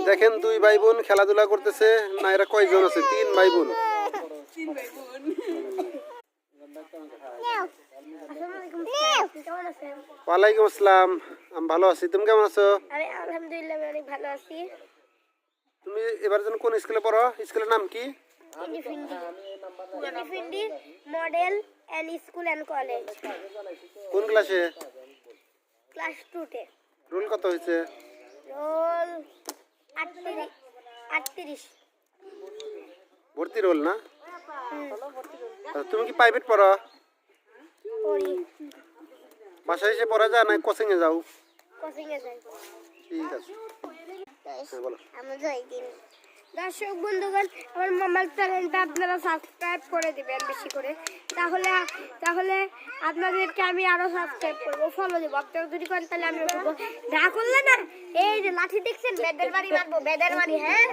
দেখেন দুই ভাই বোন খেলাধুলা করতেছে। না এরা কয়জন আছে? তিন ভাই বোন। ওয়ালাইকুম আসসালাম। আমি ভালো আছি, তুমি কেমন আছো? আমি আলহামদুলিল্লাহ অনেক ভালো আছি। তুমি এবার যেন কোন স্কুলে পড়ো? স্কুলের নাম কি? ইন্ডিফিন্ডি model and school and college. কোন ক্লাসে? ক্লাস 2 তে। রোল কত হয়েছে? রোল 38। ভর্তি রোল না? তুমি কি প্রাইভেট পড়ো? পড়ি বাসায় এসে পড়া যায় না কোচিং এ যাও? কোচিং এ যাই। ঠিক আছে, হ্যাঁ বলো। দর্শক বন্ধুগণ, আমার মামার চ্যানেলটা আপনারা সাবস্ক্রাইব করে দিবেন বেশি করে, তাহলে আপনাদেরকে আমি আরো সাবস্ক্রাইব করবো, ফলো দেবো। আপনারা যদি করেন তাহলে আমি করবো, না করলে না এই যে লাঠি দেখছেন বেদের বাড়ি মারবো, বেদের বাড়ি। হ্যাঁ।